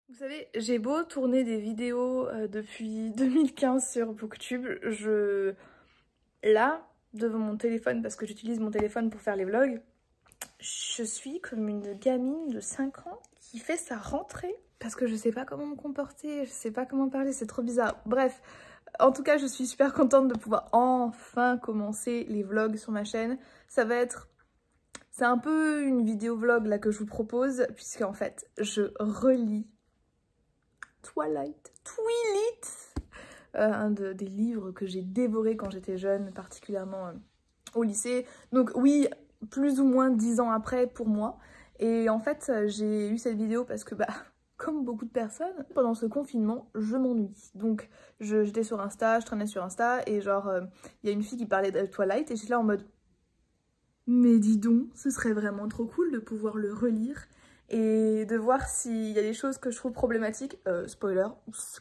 Vous savez, j'ai beau tourner des vidéos depuis 2015 sur Booktube, là, devant mon téléphone, parce que j'utilise mon téléphone pour faire les vlogs, je suis comme une gamine de 5 ans qui fait sa rentrée. Parce que je sais pas comment me comporter, je sais pas comment parler, c'est trop bizarre. Bref, en tout cas, je suis super contente de pouvoir enfin commencer les vlogs sur ma chaîne. C'est un peu une vidéo vlog là que je vous propose, puisque en fait, je relis Twilight, des livres que j'ai dévorés quand j'étais jeune, particulièrement au lycée. Donc oui, plus ou moins 10 ans après pour moi. Et en fait, j'ai eu cette vidéo parce que, comme beaucoup de personnes, pendant ce confinement, je m'ennuie. Donc j'étais sur Insta, je traînais sur Insta, et genre, il y a une fille qui parlait de Twilight, et j'étais là en mode... Mais dis donc, ce serait vraiment trop cool de pouvoir le relire et de voir s'il y a des choses que je trouve problématiques. Spoiler,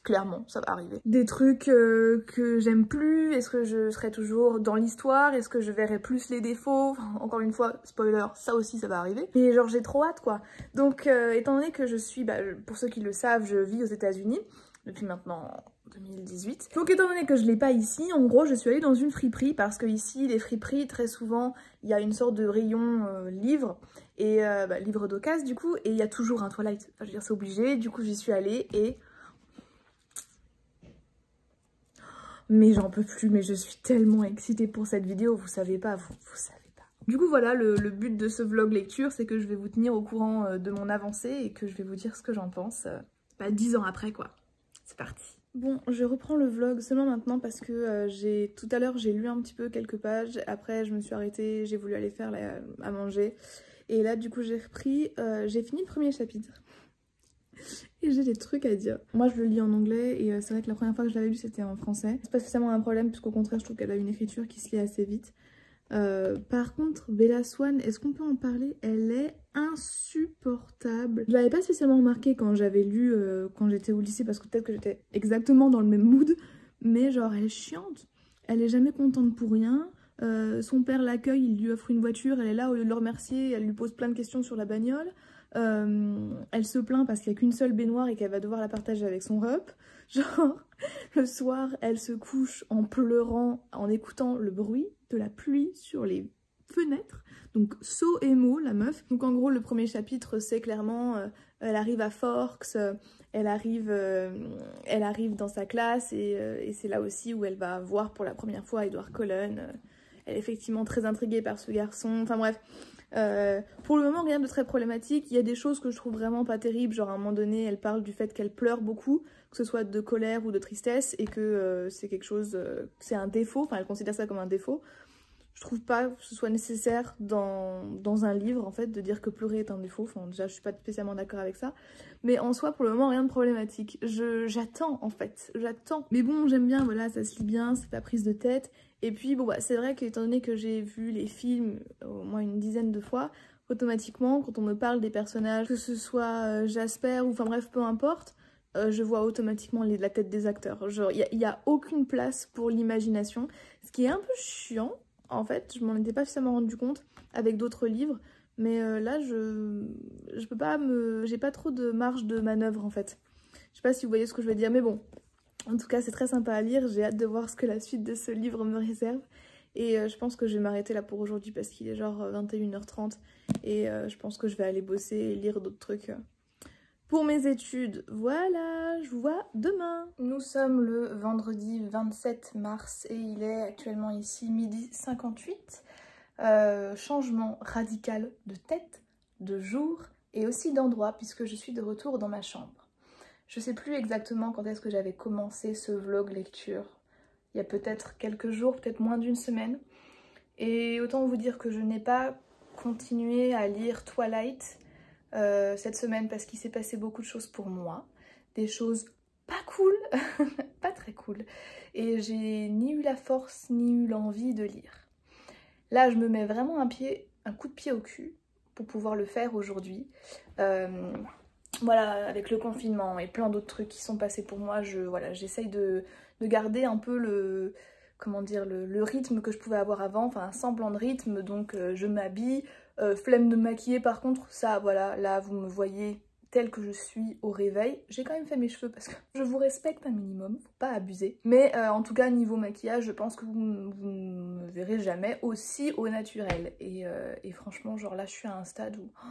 clairement, ça va arriver. Des trucs que j'aime plus, est-ce que je serai toujours dans l'histoire, est-ce que je verrai plus les défauts, enfin, encore une fois, spoiler, ça aussi ça va arriver. Et genre j'ai trop hâte quoi. Donc étant donné que je suis, pour ceux qui le savent, je vis aux États-Unis depuis maintenant 2018. Donc étant donné que je l'ai pas ici, en gros je suis allée dans une friperie parce que ici les friperies très souvent il y a une sorte de rayon livres et livres d'occasion du coup, et il y a toujours un Twilight. Enfin, je veux dire c'est obligé, du coup j'y suis allée et... Mais j'en peux plus, mais je suis tellement excitée pour cette vidéo, vous savez pas, vous savez pas. Du coup voilà, le but de ce vlog lecture, c'est que je vais vous tenir au courant de mon avancée et que je vais vous dire ce que j'en pense 10 ans après quoi. C'est parti. Bon, je reprends le vlog seulement maintenant parce que tout à l'heure j'ai lu un petit peu quelques pages, après je me suis arrêtée, j'ai voulu aller faire à manger, et là du coup j'ai repris, j'ai fini le premier chapitre et j'ai des trucs à dire. Moi je le lis en anglais et c'est vrai que la première fois que je l'avais lu c'était en français. C'est pas spécialement un problème puisqu'au contraire je trouve qu'elle a une écriture qui se lit assez vite. Par contre, Bella Swan, est-ce qu'on peut en parler? Elle est insupportable. Je l'avais pas spécialement remarqué quand j'avais lu, quand j'étais au lycée, parce que peut-être que j'étais exactement dans le même mood, mais genre elle est chiante. Elle est jamais contente pour rien. Son père l'accueille, il lui offre une voiture, elle est là, au lieu de le remercier, elle lui pose plein de questions sur la bagnole. Elle se plaint parce qu'il n'y a qu'une seule baignoire et qu'elle va devoir la partager avec son rep. Genre, le soir, elle se couche en pleurant, en écoutant le bruit de la pluie sur les fenêtres. Donc, so émo, la meuf. Donc, en gros, le premier chapitre, c'est clairement, elle arrive à Forks, elle arrive dans sa classe, et c'est là aussi où elle va voir pour la première fois Edward Cullen. Elle est effectivement très intriguée par ce garçon. Enfin bref. Pour le moment rien de très problématique. Il y a des choses que je trouve vraiment pas terribles, genre à un moment donné elle parle du fait qu'elle pleure beaucoup, que ce soit de colère ou de tristesse, et que c'est quelque chose, c'est un défaut, enfin elle considère ça comme un défaut. Je trouve pas que ce soit nécessaire dans un livre en fait de dire que pleurer est un défaut, enfin déjà je suis pas spécialement d'accord avec ça, mais en soi pour le moment rien de problématique. J'attends en fait, j'attends. Mais bon j'aime bien, voilà, ça se lit bien, c'est pas prise de tête. Et puis bon c'est vrai qu'étant donné que j'ai vu les films au moins une dizaine de fois, automatiquement quand on me parle des personnages, que ce soit Jasper ou enfin bref peu importe, je vois automatiquement la tête des acteurs. Genre il y a aucune place pour l'imagination, ce qui est un peu chiant. En fait, je m'en étais pas suffisamment rendu compte avec d'autres livres, mais là, je peux pas j'ai pas trop de marge de manœuvre en fait. Je sais pas si vous voyez ce que je veux dire, mais bon. En tout cas, c'est très sympa à lire. J'ai hâte de voir ce que la suite de ce livre me réserve. Et je pense que je vais m'arrêter là pour aujourd'hui parce qu'il est genre 21h30. Et je pense que je vais aller bosser et lire d'autres trucs pour mes études. Voilà, je vous vois demain. Nous sommes le vendredi 27 mars et il est actuellement ici 12h58. Changement radical de tête, de jour et aussi d'endroit puisque je suis de retour dans ma chambre. Je sais plus exactement quand est-ce que j'avais commencé ce vlog lecture. Il y a peut-être quelques jours, peut-être moins d'une semaine. Et autant vous dire que je n'ai pas continué à lire Twilight cette semaine parce qu'il s'est passé beaucoup de choses pour moi. Des choses pas cool, pas très cool. Et j'ai ni eu la force ni eu l'envie de lire. Là, je me mets vraiment un coup de pied au cul pour pouvoir le faire aujourd'hui. Voilà, avec le confinement et plein d'autres trucs qui sont passés pour moi, j'essaye de garder un peu le rythme que je pouvais avoir avant, enfin un semblant de rythme, donc je m'habille, flemme de me maquiller par contre, ça voilà, là vous me voyez telle que je suis au réveil. J'ai quand même fait mes cheveux parce que je vous respecte un minimum, faut pas abuser. Mais en tout cas niveau maquillage, je pense que vous ne me verrez jamais aussi au naturel. Et franchement genre là je suis à un stade où... Oh,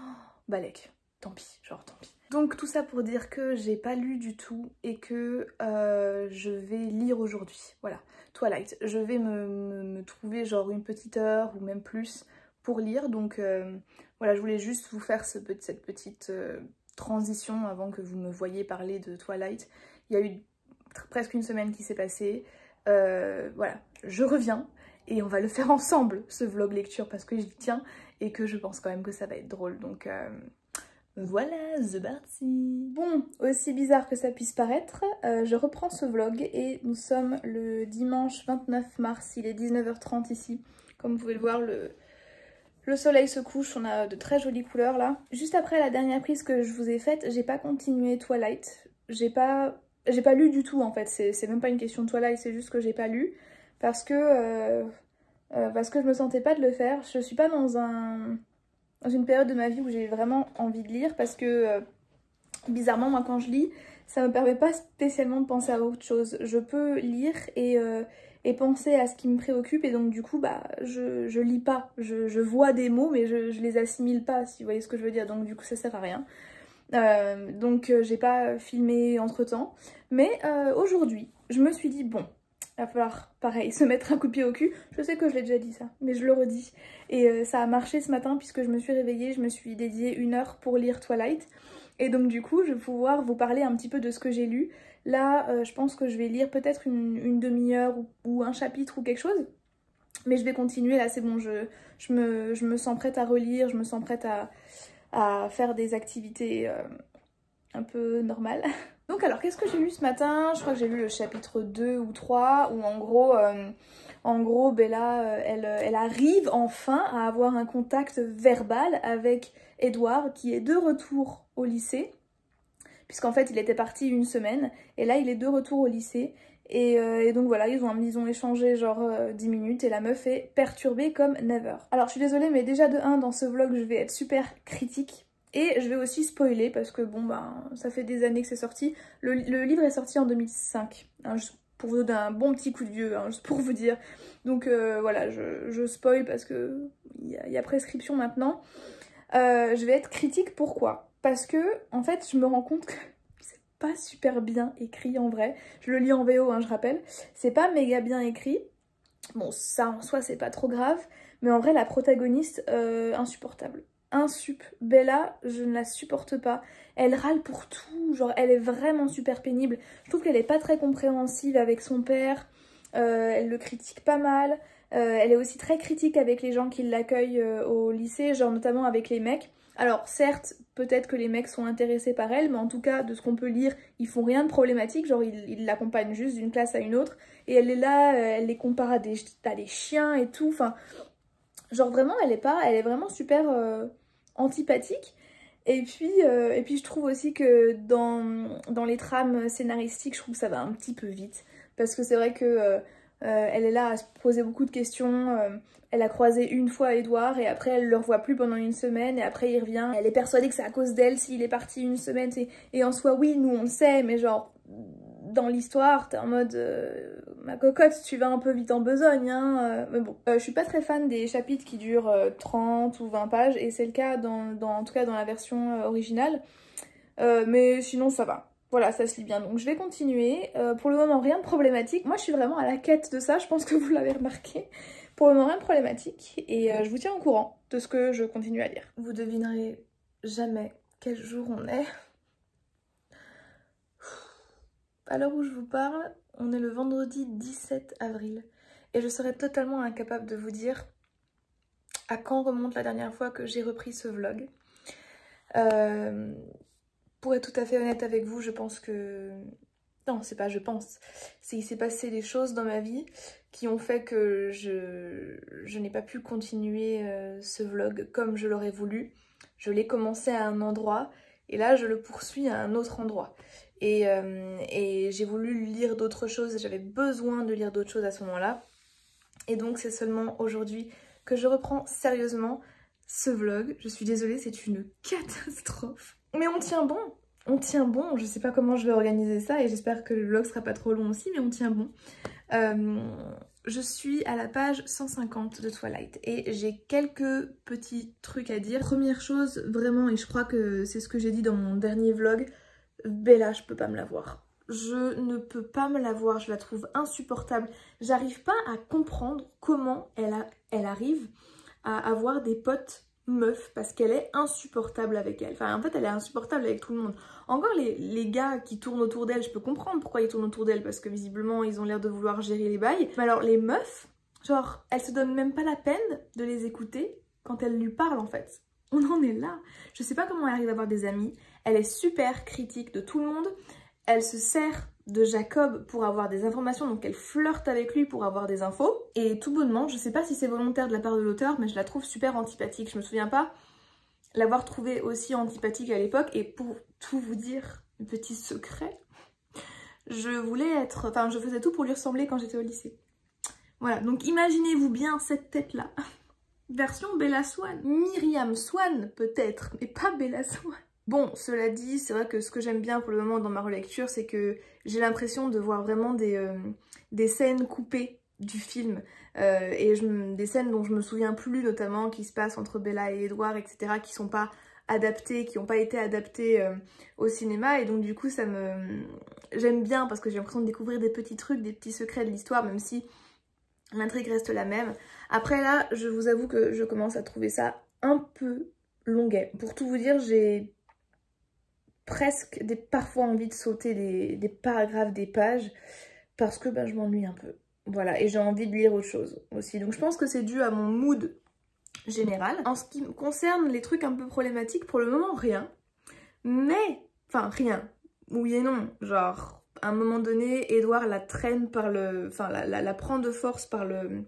balèque, tant pis, genre tant pis. Donc tout ça pour dire que j'ai pas lu du tout et que je vais lire aujourd'hui. Voilà, Twilight. Je vais me trouver genre une petite heure ou même plus pour lire. Donc voilà, je voulais juste vous faire cette petite transition avant que vous me voyiez parler de Twilight. Il y a eu presque une semaine qui s'est passée. Voilà, je reviens et on va le faire ensemble, ce vlog lecture, parce que j'y tiens et que je pense quand même que ça va être drôle. Donc voilà, c'est parti. Bon, aussi bizarre que ça puisse paraître, je reprends ce vlog et nous sommes le dimanche 29 mars, il est 19h30 ici. Comme vous pouvez le voir, le soleil se couche, on a de très jolies couleurs là. Juste après la dernière prise que je vous ai faite, j'ai pas continué Twilight. J'ai pas lu du tout en fait, c'est même pas une question de Twilight, c'est juste que j'ai pas lu. Parce que je me sentais pas de le faire. Je suis pas dans une période de ma vie où j'ai vraiment envie de lire parce que bizarrement moi quand je lis, ça me permet pas spécialement de penser à autre chose. Je peux lire et penser à ce qui me préoccupe et donc du coup bah je lis pas. Je vois des mots mais je les assimile pas, si vous voyez ce que je veux dire, donc du coup ça sert à rien. Donc j'ai pas filmé entre temps. Mais aujourd'hui, je me suis dit bon, il va falloir, pareil, se mettre un coup de pied au cul. Je sais que je l'ai déjà dit ça, mais je le redis. Et ça a marché ce matin puisque je me suis réveillée, je me suis dédiée 1 heure pour lire Twilight. Et donc du coup, je vais pouvoir vous parler un petit peu de ce que j'ai lu. Là, je pense que je vais lire peut-être une demi-heure ou un chapitre ou quelque chose. Mais je vais continuer, là c'est bon, je me sens prête à relire, je me sens prête à faire des activités un peu normales. Donc alors qu'est-ce que j'ai lu ce matin? Je crois que j'ai lu le chapitre 2 ou 3 où en gros Bella elle arrive enfin à avoir un contact verbal avec Edward qui est de retour au lycée. Puisqu'en fait il était parti 1 semaine et là il est de retour au lycée. Et donc voilà, ils ont échangé genre 10 minutes et la meuf est perturbée comme never. Alors je suis désolée mais déjà de 1 dans ce vlog je vais être super critique. Et je vais aussi spoiler parce que bon ben ça fait des années que c'est sorti. Le livre est sorti en 2005, hein, juste pour vous donner un bon petit coup de vieux, hein, juste pour vous dire. Donc voilà, je spoil parce que il y a prescription maintenant. Je vais être critique, pourquoi? Parce que en fait je me rends compte que c'est pas super bien écrit en vrai. Je le lis en VO, hein, je rappelle. C'est pas méga bien écrit. Bon ça en soi c'est pas trop grave. Mais en vrai la protagoniste, insupportable. Bella, je ne la supporte pas. Elle râle pour tout, genre elle est vraiment super pénible. Je trouve qu'elle est pas très compréhensive avec son père. Elle le critique pas mal. Elle est aussi très critique avec les gens qui l'accueillent au lycée, genre notamment avec les mecs. Alors certes, peut-être que les mecs sont intéressés par elle, mais en tout cas, de ce qu'on peut lire, ils font rien de problématique, genre ils l'accompagnent juste d'une classe à une autre. Et elle est là, elle les compare à des chiens et tout, enfin... Genre vraiment, elle est vraiment super antipathique. Et puis je trouve aussi que dans les trames scénaristiques, je trouve que ça va un petit peu vite. Parce que c'est vrai que elle est là à se poser beaucoup de questions. Elle a croisé une fois Edward et après elle le revoit plus pendant 1 semaine et après il revient. Elle est persuadée que c'est à cause d'elle s'il est parti 1 semaine. Et en soi, oui, nous on le sait, mais genre... Dans l'histoire, t'es en mode ma cocotte, tu vas un peu vite en besogne, hein. Mais bon, je suis pas très fan des chapitres qui durent 30 ou 20 pages et c'est le cas en tout cas dans la version originale. Mais sinon ça va. Voilà, ça se lit bien. Donc je vais continuer. Pour le moment, rien de problématique. Moi, je suis vraiment à la quête de ça. Je pense que vous l'avez remarqué. Pour le moment, rien de problématique. Et je vous tiens au courant de ce que je continue à lire. Vous devinerez jamais quel jour on est. À l'heure où je vous parle, on est le vendredi 17 avril et je serais totalement incapable de vous dire à quand remonte la dernière fois que j'ai repris ce vlog. Pour être tout à fait honnête avec vous, je pense que... Non, c'est pas je pense. Il s'est passé des choses dans ma vie qui ont fait que je n'ai pas pu continuer ce vlog comme je l'aurais voulu. Je l'ai commencé à un endroit et là je le poursuis à un autre endroit. Et j'ai voulu lire d'autres choses, j'avais besoin de lire d'autres choses à ce moment-là. Et donc c'est seulement aujourd'hui que je reprends sérieusement ce vlog. Je suis désolée, c'est une catastrophe. Mais on tient bon. On tient bon. Je sais pas comment je vais organiser ça et j'espère que le vlog sera pas trop long aussi, mais on tient bon. Je suis à la page 150 de Twilight et j'ai quelques petits trucs à dire. Première chose, vraiment, et je crois que c'est ce que j'ai dit dans mon dernier vlog, Bella, je peux pas me la voir. Je ne peux pas me la voir, je la trouve insupportable. J'arrive pas à comprendre comment elle arrive à avoir des potes meufs parce qu'elle est insupportable avec elle. Enfin, en fait, elle est insupportable avec tout le monde. Encore les gars qui tournent autour d'elle, je peux comprendre pourquoi ils tournent autour d'elle parce que visiblement, ils ont l'air de vouloir gérer les bails. Mais alors, les meufs, genre, elle se donne même pas la peine de les écouter quand elle lui parle en fait. On en est là. Je sais pas comment elle arrive à avoir des amis. Elle est super critique de tout le monde. Elle se sert de Jacob pour avoir des informations, donc elle flirte avec lui pour avoir des infos. Et tout bonnement, je sais pas si c'est volontaire de la part de l'auteur, mais je la trouve super antipathique. Je me souviens pas l'avoir trouvée aussi antipathique à l'époque. Et pour tout vous dire, un petit secret, je voulais être... Enfin, je faisais tout pour lui ressembler quand j'étais au lycée. Voilà, donc imaginez-vous bien cette tête-là. Version Bella Swan. Myriam Swan peut-être, mais pas Bella Swan. Bon, cela dit, c'est vrai que ce que j'aime bien pour le moment dans ma relecture, c'est que j'ai l'impression de voir vraiment des scènes coupées du film. Des scènes dont je me souviens plus, notamment qui se passent entre Bella et Edward, etc., qui sont pas adaptées, qui n'ont pas été adaptées au cinéma. Et donc du coup, j'aime bien parce que j'ai l'impression de découvrir des petits trucs, des petits secrets de l'histoire, même si l'intrigue reste la même. Après là, je vous avoue que je commence à trouver ça un peu longuet. Pour tout vous dire, j'ai presque parfois envie de sauter des paragraphes, des pages, parce que je m'ennuie un peu. Voilà, et j'ai envie de lire autre chose aussi. Donc je pense que c'est dû à mon mood général. En ce qui me concerne les trucs un peu problématiques, pour le moment rien. Mais, enfin rien, oui et non, genre... À un moment donné, Edward la traîne par le... Enfin, la prend de force par le...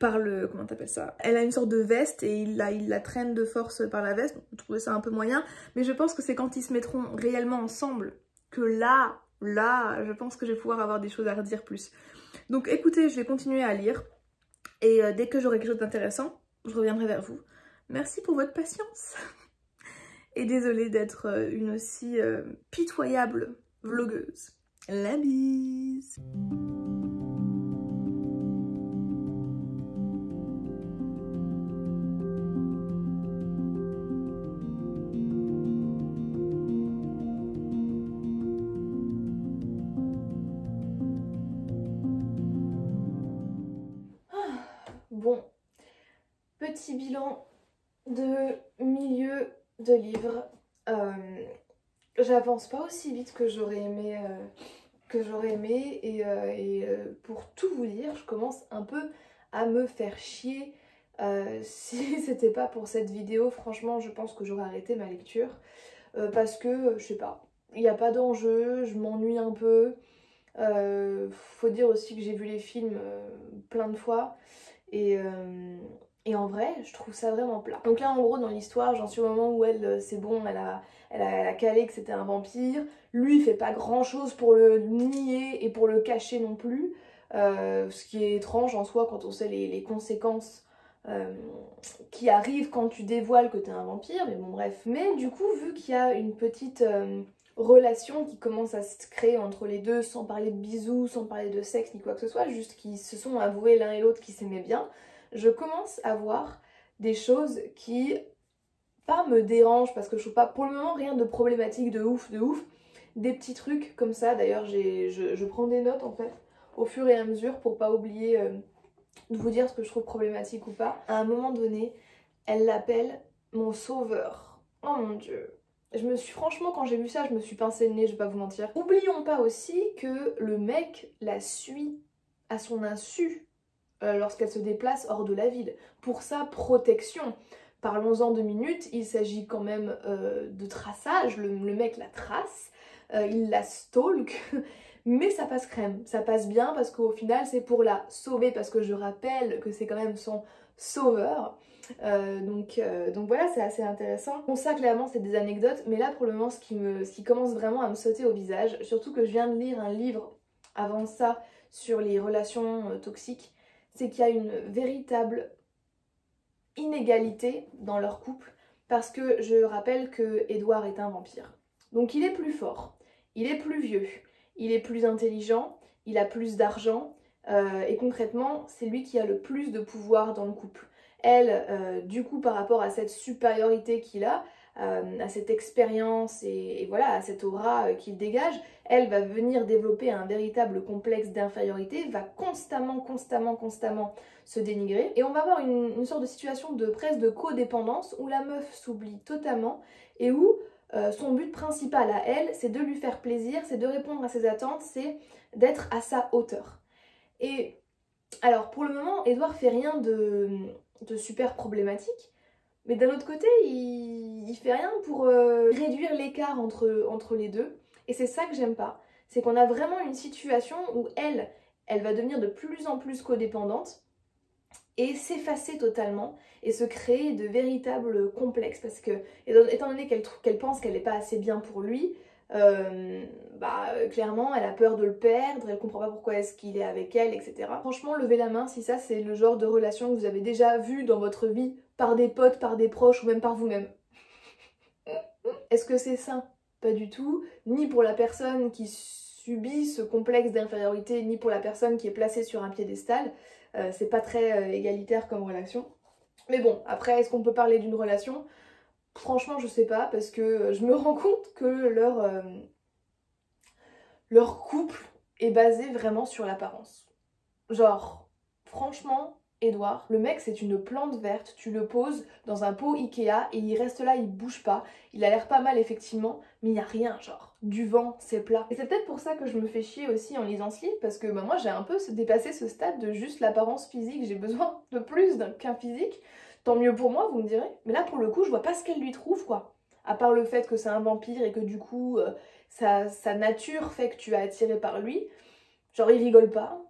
Comment t'appelles ça? Elle a une sorte de veste et il la traîne de force par la veste. Je trouvais ça un peu moyen. Mais je pense que c'est quand ils se mettront réellement ensemble que là, je pense que je vais pouvoir avoir des choses à redire plus. Donc écoutez, je vais continuer à lire. Et dès que j'aurai quelque chose d'intéressant, je reviendrai vers vous. Merci pour votre patience. Et désolée d'être une aussi pitoyable vlogueuse. La bise. Bon, petit bilan de milieu de livre. J'avance pas aussi vite que j'aurais aimé, et pour tout vous dire, je commence un peu à me faire chier. Si c'était pas pour cette vidéo, franchement, je pense que j'aurais arrêté ma lecture parce que, je sais pas, il n'y a pas d'enjeu, je m'ennuie un peu. Faut dire aussi que j'ai vu les films plein de fois et en vrai, je trouve ça vraiment plat. Donc là, en gros, dans l'histoire, j'en suis au moment où elle, c'est bon, elle a calé que c'était un vampire. Lui, il fait pas grand chose pour le nier et pour le cacher non plus. Ce qui est étrange en soi quand on sait les conséquences qui arrivent quand tu dévoiles que t'es un vampire. Mais bon, bref. Mais du coup, vu qu'il y a une petite relation qui commence à se créer entre les deux, sans parler de bisous, sans parler de sexe ni quoi que ce soit, juste qu'ils se sont avoués l'un et l'autre qu'ils s'aimaient bien, je commence à voir des choses qui, pas me dérangent, parce que je trouve pas pour le moment rien de problématique de ouf, des petits trucs comme ça. D'ailleurs, je prends des notes en fait, au fur et à mesure, pour pas oublier de vous dire ce que je trouve problématique ou pas. À un moment donné, elle l'appelle mon sauveur. Oh mon dieu. Franchement, quand j'ai vu ça, je me suis pincé le nez, je vais pas vous mentir. Oublions pas aussi que le mec la suit à son insu lorsqu'elle se déplace hors de la ville, pour sa protection. Parlons-en 2 minutes, il s'agit quand même de traçage, le mec la trace, il la stalk, mais ça passe crème, ça passe bien parce qu'au final c'est pour la sauver, parce que je rappelle que c'est quand même son sauveur. Donc voilà, c'est assez intéressant. Bon, ça clairement c'est des anecdotes, mais là pour le moment ce qui commence vraiment à me sauter au visage, surtout que je viens de lire un livre avant ça sur les relations toxiques, c'est qu'il y a une véritable inégalité dans leur couple. parce que je rappelle que Edward est un vampire. Donc il est plus fort, il est plus vieux, il est plus intelligent, il a plus d'argent, et concrètement, c'est lui qui a le plus de pouvoir dans le couple. Elle, du coup, par rapport à cette supériorité qu'il a, à cette expérience et voilà, à cette aura qu'il dégage, elle va venir développer un véritable complexe d'infériorité, va constamment se dénigrer, et on va avoir une sorte de situation de presque de codépendance où la meuf s'oublie totalement et où son but principal à elle, c'est de lui faire plaisir, c'est de répondre à ses attentes, c'est d'être à sa hauteur. Et alors pour le moment, Edward fait rien de super problématique, mais d'un autre côté, il fait rien pour réduire l'écart entre les deux. Et c'est ça que j'aime pas. C'est qu'on a vraiment une situation où elle va devenir de plus en plus codépendante et s'effacer totalement et se créer de véritables complexes. Parce que, étant donné qu'elle pense qu'elle n'est pas assez bien pour lui, clairement, elle a peur de le perdre, elle comprend pas pourquoi est-ce qu'il est avec elle, etc. Franchement, levez la main si ça, c'est le genre de relation que vous avez déjà vu dans votre vie par des potes, par des proches ou même par vous-même. Est-ce que c'est sain? Pas du tout. Ni pour la personne qui subit ce complexe d'infériorité, ni pour la personne qui est placée sur un piédestal. C'est pas très égalitaire comme relation. Mais bon, après, est-ce qu'on peut parler d'une relation? Franchement, je sais pas, parce que je me rends compte que leur couple est basé vraiment sur l'apparence. Genre, franchement, Edward, le mec c'est une plante verte, tu le poses dans un pot Ikea et il reste là, il bouge pas. Il a l'air pas mal effectivement, mais il n'y a rien, genre, du vent, c'est plat. Et c'est peut-être pour ça que je me fais chier aussi en lisant ce livre, parce que moi j'ai un peu dépassé ce stade de juste l'apparence physique, j'ai besoin de plus qu'un physique. Tant mieux pour moi, vous me direz. Mais là pour le coup, je vois pas ce qu'elle lui trouve, quoi. À part le fait que c'est un vampire et que du coup, sa nature fait que tu es attiré par lui. Genre il rigole pas,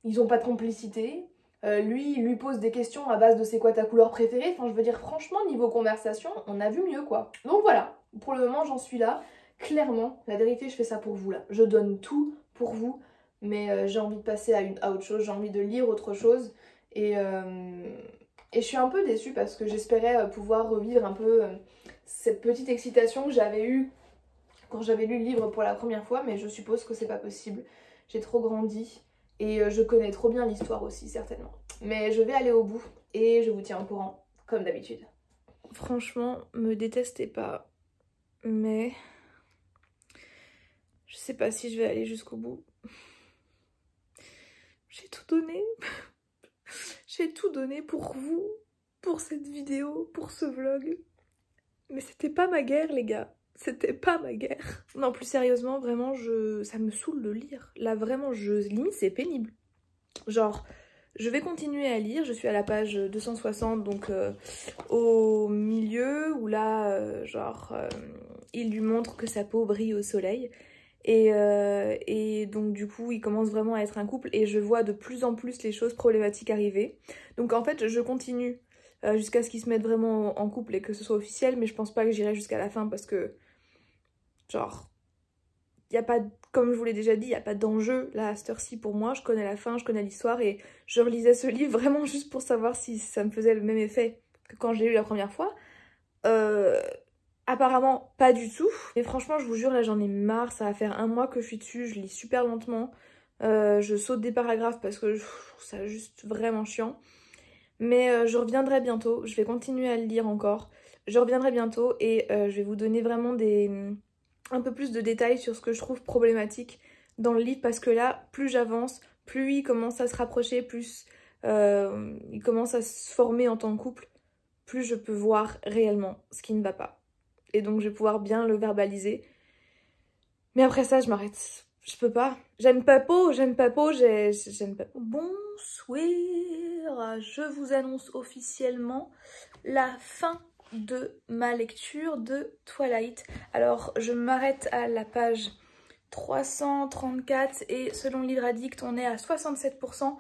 ils ont pas de complicité. Lui, il lui pose des questions à base de c'est quoi ta couleur préférée. Enfin, je veux dire, franchement, niveau conversation, on a vu mieux, quoi. Donc voilà, pour le moment, j'en suis là. Clairement, la vérité, je fais ça pour vous, là. Je donne tout pour vous, mais j'ai envie de passer à autre chose, j'ai envie de lire autre chose. Et je suis un peu déçue parce que j'espérais pouvoir revivre un peu cette petite excitation que j'avais eue quand j'avais lu le livre pour la première fois, mais je suppose que c'est pas possible. J'ai trop grandi. Et je connais trop bien l'histoire aussi, certainement. Mais je vais aller au bout et je vous tiens au courant, comme d'habitude. Franchement, me détestez pas, mais je sais pas si je vais aller jusqu'au bout. J'ai tout donné. J'ai tout donné pour vous, pour cette vidéo, pour ce vlog. Mais c'était pas ma guerre, les gars. C'était pas ma guerre. Non, plus sérieusement, vraiment, ça me saoule de lire. Là, vraiment, limite, c'est pénible. Genre, je vais continuer à lire. Je suis à la page 260, donc au milieu, où là, il lui montre que sa peau brille au soleil. Et donc, du coup, il commence vraiment à être un couple. Et je vois de plus en plus les choses problématiques arriver. Donc, en fait, je continue jusqu'à ce qu'ils se mettent vraiment en couple et que ce soit officiel, mais je pense pas que j'irai jusqu'à la fin parce que, genre, il n'y a pas, comme je vous l'ai déjà dit, il n'y a pas d'enjeu là à cette heure-ci pour moi. Je connais la fin, je connais l'histoire et je relisais ce livre vraiment juste pour savoir si ça me faisait le même effet que quand je l'ai lu la première fois. Apparemment pas du tout. Mais franchement, je vous jure, là j'en ai marre. Ça va faire 1 mois que je suis dessus, je lis super lentement. Je saute des paragraphes parce que je trouve ça juste vraiment chiant. Mais je reviendrai bientôt, je vais continuer à le lire encore. Je reviendrai bientôt et je vais vous donner vraiment un peu plus de détails sur ce que je trouve problématique dans le livre. Parce que là, plus j'avance, plus il commence à se rapprocher, plus il commence à se former en tant que couple, plus je peux voir réellement ce qui ne va pas. Et donc je vais pouvoir bien le verbaliser. Mais après ça, je m'arrête. Je peux pas. J'aime pas peau, j'aime pas peau, j'aime pas. Bonsoir, je vous annonce officiellement la fin de ma lecture de Twilight. Alors, je m'arrête à la page 334 et selon Livre Addict, on est à 67%.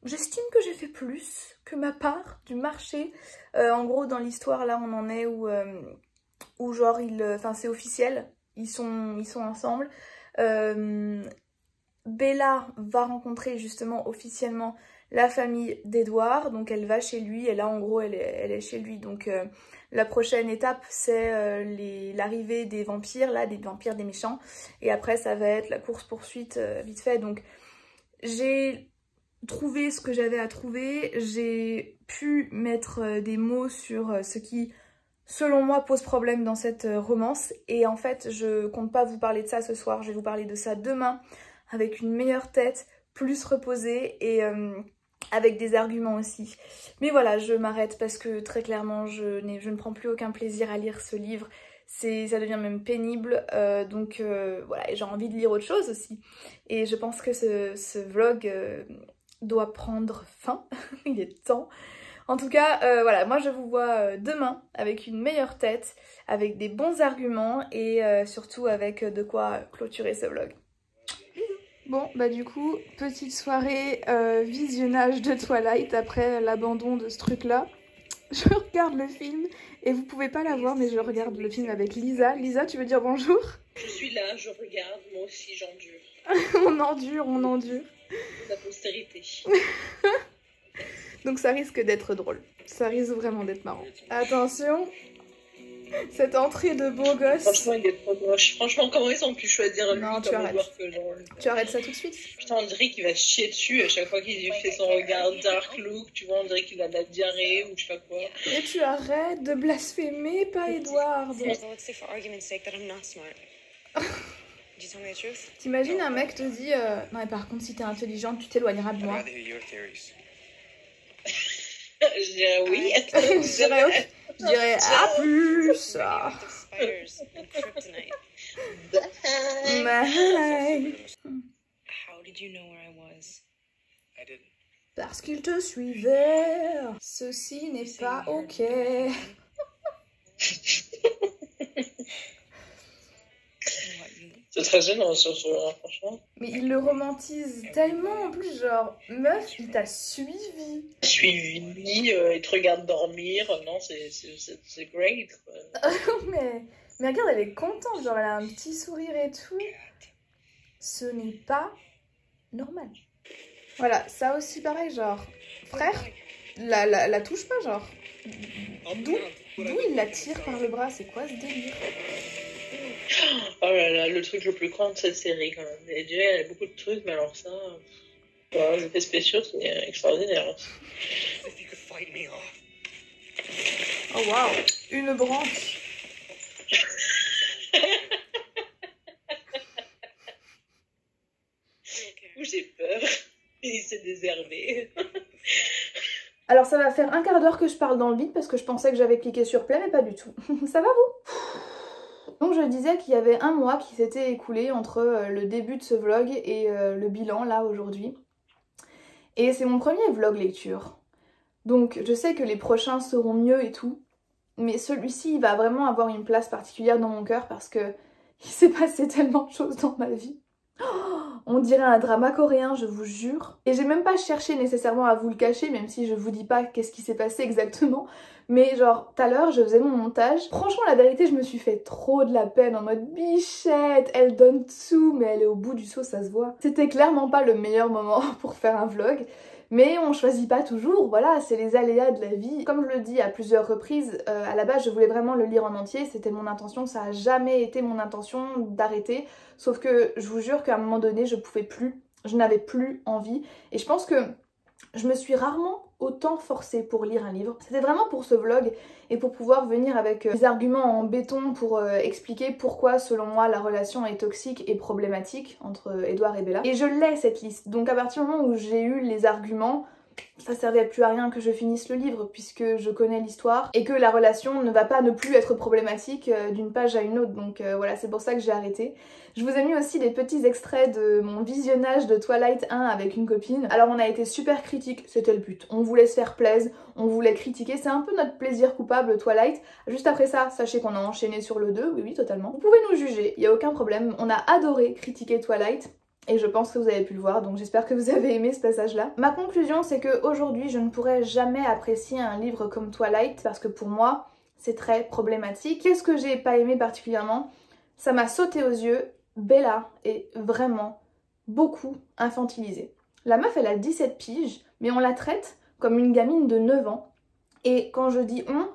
J'estime que j'ai fait plus que ma part du marché. En gros, dans l'histoire, là, on en est où genre, enfin, c'est officiel, ils sont ensemble. Bella va rencontrer justement officiellement la famille d'Edouard. Donc elle va chez lui et là en gros elle est chez lui. Donc la prochaine étape c'est l'arrivée des vampires, là, des vampires, des méchants. Et après ça va être la course-poursuite vite fait. Donc j'ai trouvé ce que j'avais à trouver. J'ai pu mettre des mots sur ce qui, selon moi, pose problème dans cette romance. Et en fait, je compte pas vous parler de ça ce soir. Je vais vous parler de ça demain avec une meilleure tête, plus reposée et avec des arguments aussi. Mais voilà, je m'arrête parce que très clairement, je ne prends plus aucun plaisir à lire ce livre. Ça devient même pénible, donc voilà, et j'ai envie de lire autre chose aussi. Et je pense que ce vlog doit prendre fin, il est temps. En tout cas, voilà, moi je vous vois demain avec une meilleure tête, avec des bons arguments et surtout avec de quoi clôturer ce vlog. Bon, bah du coup, petite soirée visionnage de Twilight après l'abandon de ce truc-là. Je regarde le film et vous pouvez pas la voir, mais je regarde le film avec Lisa. Lisa, tu veux dire bonjour? Je suis là, je regarde, moi aussi j'endure. On endure, on endure. La postérité. Donc ça risque d'être drôle. Ça risque vraiment d'être marrant. Attention, cette entrée de beau gosse. Franchement, il est trop moche. Franchement, comment ils ont pu choisir lui Non, tu comme arrêtes. que genre, Tu arrêtes ça tout de suite. Putain, on dirait qu'il va chier dessus à chaque fois qu'il fait son regard dark look. Tu vois, on dirait qu'il a de la diarrhée ou je sais pas quoi. Et tu arrêtes de blasphémer, pas Edward. T'imagines un mec te dit non mais par contre si t'es intelligente tu t'éloigneras de moi. Je dirais oui. Je dirais à plus. Bye. Parce qu'il te suivait. Ceci n'est pas ok. C'est très gênant sur ce hein, franchement. Mais il le romantise tellement en plus, genre, meuf, il t'a suivi. Suivi, il te regarde dormir, non, c'est great. mais regarde, elle est contente, genre, elle a un petit sourire et tout. Ce n'est pas normal. Voilà, ça aussi pareil, genre, frère, la touche pas, genre. D'où il la tire par le bras, c'est quoi ce délire? Oh là là, le truc le plus con de cette série quand même. Et déjà, il y a beaucoup de trucs, mais alors ça... Ouais, les effets spéciaux, c'est extraordinaire. Oh waouh, une branche. J'ai peur. Il s'est désherbé. Alors ça va faire un quart d'heure que je parle dans le vide parce que je pensais que j'avais cliqué sur play, mais pas du tout. Ça va vous? Donc je disais qu'il y avait un mois qui s'était écoulé entre le début de ce vlog et le bilan là aujourd'hui. Et c'est mon premier vlog lecture. Donc je sais que les prochains seront mieux et tout. Mais celui-ci il va vraiment avoir une place particulière dans mon cœur parce que il s'est passé tellement de choses dans ma vie. On dirait un drama coréen, je vous jure. Et j'ai même pas cherché nécessairement à vous le cacher, même si je vous dis pas qu'est-ce qui s'est passé exactement. Mais genre, tout à l'heure, je faisais mon montage. Franchement, la vérité, je me suis fait trop de la peine en mode bichette. Elle donne tout, mais elle est au bout du seau, ça se voit. C'était clairement pas le meilleur moment pour faire un vlog. Mais on choisit pas toujours, voilà, c'est les aléas de la vie. Comme je le dis à plusieurs reprises, à la base je voulais vraiment le lire en entier, c'était mon intention, ça a jamais été mon intention d'arrêter. Sauf que je vous jure qu'à un moment donné je pouvais plus, je n'avais plus envie. Et je pense que je me suis rarement autant forcée pour lire un livre. C'était vraiment pour ce vlog et pour pouvoir venir avec des arguments en béton pour expliquer pourquoi selon moi la relation est toxique et problématique entre Edouard et Bella. Et je l'ai cette liste, donc à partir du moment où j'ai eu les arguments, ça servait plus à rien que je finisse le livre puisque je connais l'histoire et que la relation ne va pas ne plus être problématique d'une page à une autre, donc voilà, c'est pour ça que j'ai arrêté. Je vous ai mis aussi des petits extraits de mon visionnage de Twilight 1 avec une copine. Alors on a été super critiques, c'était le but, on voulait se faire plaisir, on voulait critiquer, c'est un peu notre plaisir coupable Twilight. Juste après ça, sachez qu'on a enchaîné sur le 2, oui totalement. Vous pouvez nous juger, il n'y a aucun problème, on a adoré critiquer Twilight. Et je pense que vous avez pu le voir, donc j'espère que vous avez aimé ce passage-là. Ma conclusion, c'est qu'aujourd'hui, je ne pourrais jamais apprécier un livre comme Twilight, parce que pour moi, c'est très problématique. Qu'est-ce que j'ai pas aimé particulièrement? Ça m'a sauté aux yeux, Bella est vraiment beaucoup infantilisée. La meuf, elle a 17 piges, mais on la traite comme une gamine de 9 ans. Et quand je dis on,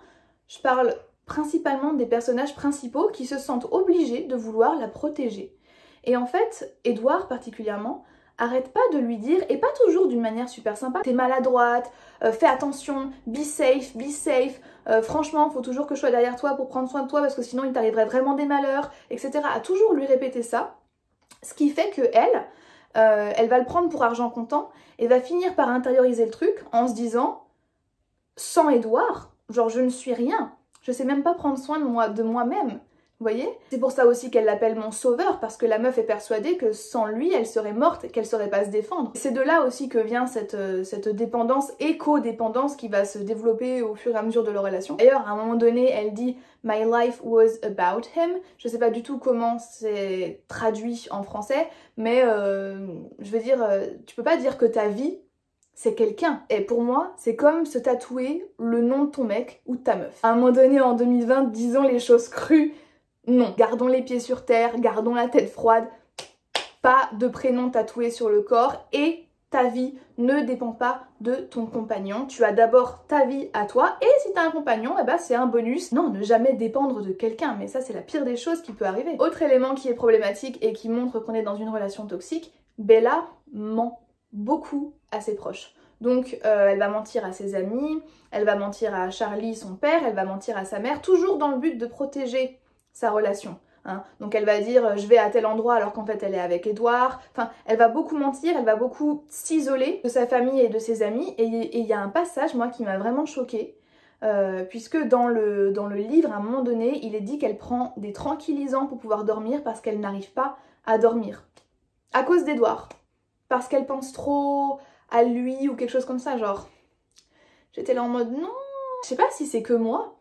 je parle principalement des personnages principaux qui se sentent obligés de vouloir la protéger. Et en fait, Edward particulièrement, arrête pas de lui dire, et pas toujours d'une manière super sympa, t'es maladroite, fais attention, be safe, franchement, faut toujours que je sois derrière toi pour prendre soin de toi parce que sinon il t'arriverait vraiment des malheurs, etc. À toujours lui répéter ça, ce qui fait que elle va le prendre pour argent comptant et va finir par intérioriser le truc en se disant, sans Edward, genre je ne suis rien, je sais même pas prendre soin de moi-même. Vous voyez? C'est pour ça aussi qu'elle l'appelle mon sauveur, parce que la meuf est persuadée que sans lui, elle serait morte et qu'elle saurait pas se défendre. C'est de là aussi que vient cette dépendance et codépendance qui va se développer au fur et à mesure de leur relation. D'ailleurs, à un moment donné, elle dit « My life was about him ». Je sais pas du tout comment c'est traduit en français, mais je veux dire, tu peux pas dire que ta vie, c'est quelqu'un. Et pour moi, c'est comme se tatouer le nom de ton mec ou de ta meuf. À un moment donné, en 2020, disons les choses crues. Non, gardons les pieds sur terre, gardons la tête froide, pas de prénom tatoué sur le corps et ta vie ne dépend pas de ton compagnon. Tu as d'abord ta vie à toi et si tu as un compagnon, eh ben c'est un bonus. Non, ne jamais dépendre de quelqu'un, mais ça c'est la pire des choses qui peut arriver. Autre élément qui est problématique et qui montre qu'on est dans une relation toxique, Bella ment beaucoup à ses proches. Donc elle va mentir à ses amis, elle va mentir à Charlie, son père, elle va mentir à sa mère, toujours dans le but de protéger sa relation. Hein. Donc elle va dire je vais à tel endroit alors qu'en fait elle est avec Edward. Enfin, elle va beaucoup mentir, elle va beaucoup s'isoler de sa famille et de ses amis. Et il y a un passage, moi, qui m'a vraiment choquée. Puisque dans le livre, à un moment donné, il est dit qu'elle prend des tranquillisants pour pouvoir dormir parce qu'elle n'arrive pas à dormir. À cause d'Edward. Parce qu'elle pense trop à lui ou quelque chose comme ça, genre. J'étais là en mode non. Je sais pas si c'est que moi.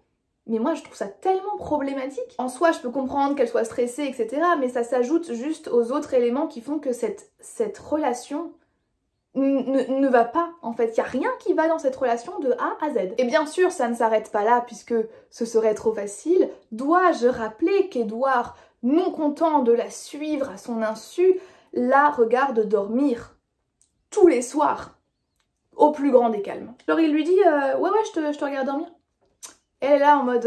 Mais moi, je trouve ça tellement problématique. En soi, je peux comprendre qu'elle soit stressée, etc. Mais ça s'ajoute juste aux autres éléments qui font que cette relation ne va pas, en fait. Il n'y a rien qui va dans cette relation de A à Z. Et bien sûr, ça ne s'arrête pas là, puisque ce serait trop facile. Dois-je rappeler qu'Edward, non content de la suivre à son insu, la regarde dormir tous les soirs, au plus grand des calmes. Alors il lui dit ouais, je te regarde dormir. Elle est là en mode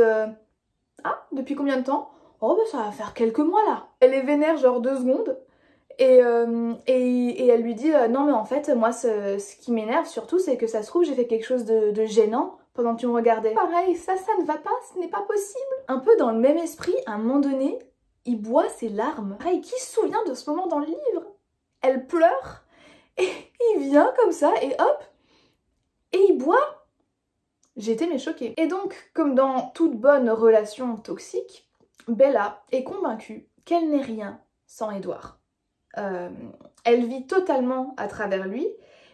ah, depuis combien de temps? Oh bah ça va faire quelques mois là. Elle est vénère genre 2 secondes et elle lui dit non mais en fait moi ce qui m'énerve surtout c'est que ça se trouve j'ai fait quelque chose de gênant pendant que tu me regardais. Pareil, ça ne va pas, ce n'est pas possible. Un peu dans le même esprit, à un moment donné, il boit ses larmes. Pareil, qui se souvient de ce moment dans le livre? Elle pleure et il vient comme ça et hop, et il boit. J'ai été mais choquée. Et donc, comme dans toute bonne relation toxique, Bella est convaincue qu'elle n'est rien sans Edward. Elle vit totalement à travers lui,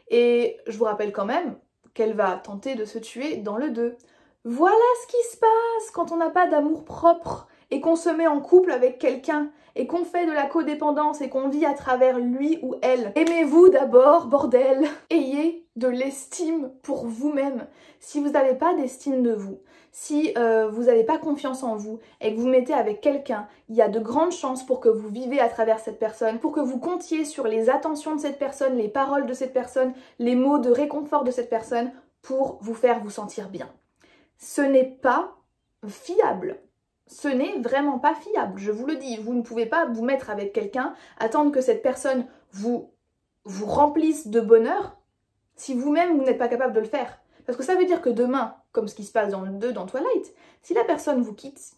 et je vous rappelle quand même qu'elle va tenter de se tuer dans le 2. Voilà ce qui se passe quand on n'a pas d'amour propre, et qu'on se met en couple avec quelqu'un, et qu'on fait de la codépendance, et qu'on vit à travers lui ou elle. Aimez-vous d'abord, bordel! Ayez de l'estime pour vous-même. Si vous n'avez pas d'estime de vous, si vous n'avez pas confiance en vous et que vous mettez avec quelqu'un, il y a de grandes chances pour que vous vivez à travers cette personne, pour que vous comptiez sur les attentions de cette personne, les paroles de cette personne, les mots de réconfort de cette personne pour vous faire vous sentir bien. Ce n'est pas fiable. Ce n'est vraiment pas fiable, je vous le dis. Vous ne pouvez pas vous mettre avec quelqu'un, attendre que cette personne vous remplisse de bonheur si vous-même vous n'êtes pas capable de le faire. Parce que ça veut dire que demain, comme ce qui se passe dans le 2 dans Twilight, si la personne vous quitte,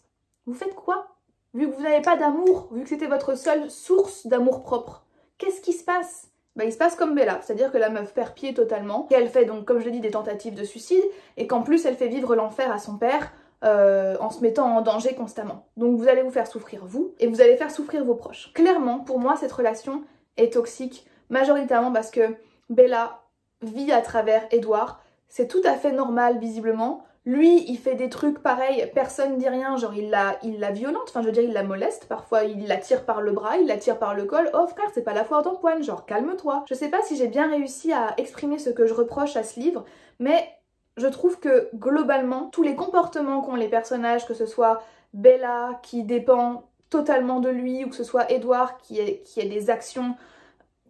vous faites quoi? Vu que vous n'avez pas d'amour, vu que c'était votre seule source d'amour propre, qu'est-ce qui se passe? Bah, il se passe comme Bella, c'est-à-dire que la meuf perd pied totalement, qu'elle fait donc, comme je l'ai dit, des tentatives de suicide, et qu'en plus elle fait vivre l'enfer à son père, en se mettant en danger constamment. Donc vous allez vous faire souffrir vous, et vous allez faire souffrir vos proches. Clairement, pour moi, cette relation est toxique, majoritairement parce que Bella vit à travers Edward. C'est tout à fait normal, visiblement. Lui, il fait des trucs pareils, personne dit rien, genre il la violente, enfin je veux dire, il la moleste, parfois il la tire par le bras, il la tire par le col. Oh frère, c'est pas la foire d'empoigne, genre calme-toi. Je sais pas si j'ai bien réussi à exprimer ce que je reproche à ce livre, mais je trouve que globalement, tous les comportements qu'ont les personnages, que ce soit Bella qui dépend totalement de lui, ou que ce soit Edward qui ait des actions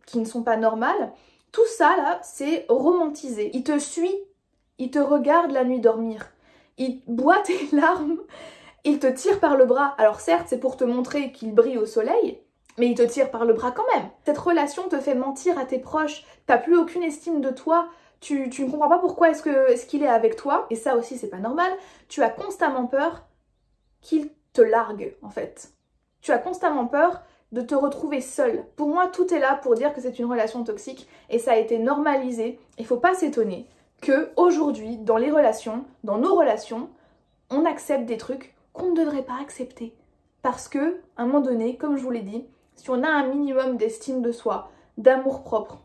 qui ne sont pas normales, Tout ça là, c'est romantisé. Il te suit, il te regarde la nuit dormir, il boit tes larmes, il te tire par le bras. Alors certes, c'est pour te montrer qu'il brille au soleil, mais il te tire par le bras quand même. Cette relation te fait mentir à tes proches, t'as plus aucune estime de toi, tu ne comprends pas pourquoi est-ce qu'il est avec toi, et ça aussi c'est pas normal. Tu as constamment peur qu'il te largue en fait. Tu as constamment peur de te retrouver seule. Pour moi, tout est là pour dire que c'est une relation toxique et ça a été normalisé. Il faut pas s'étonner que aujourd'hui, dans les relations, dans nos relations, on accepte des trucs qu'on ne devrait pas accepter. Parce que, à un moment donné, comme je vous l'ai dit, si on a un minimum d'estime de soi, d'amour propre,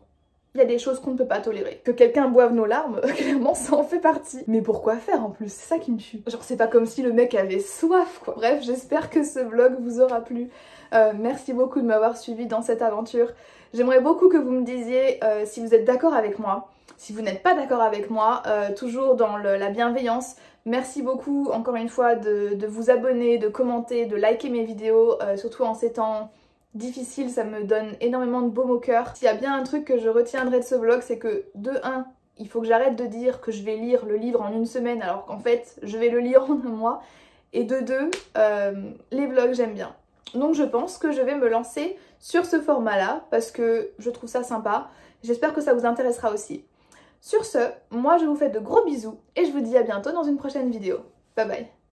il y a des choses qu'on ne peut pas tolérer. Que quelqu'un boive nos larmes, clairement ça en fait partie. Mais pourquoi faire en plus? C'est ça qui me tue. Genre c'est pas comme si le mec avait soif quoi. Bref, j'espère que ce vlog vous aura plu. Merci beaucoup de m'avoir suivi dans cette aventure. J'aimerais beaucoup que vous me disiez si vous êtes d'accord avec moi. Si vous n'êtes pas d'accord avec moi, toujours dans la bienveillance. Merci beaucoup encore une fois de vous abonner, de commenter, de liker mes vidéos, surtout en ces temps difficile, ça me donne énormément de baume au cœur. S'il y a bien un truc que je retiendrai de ce vlog, c'est que de 1, il faut que j'arrête de dire que je vais lire le livre en une semaine alors qu'en fait je vais le lire en un mois. Et de 2, les vlogs j'aime bien. Donc je pense que je vais me lancer sur ce format là parce que je trouve ça sympa. J'espère que ça vous intéressera aussi. Sur ce, moi je vous fais de gros bisous et je vous dis à bientôt dans une prochaine vidéo. Bye bye.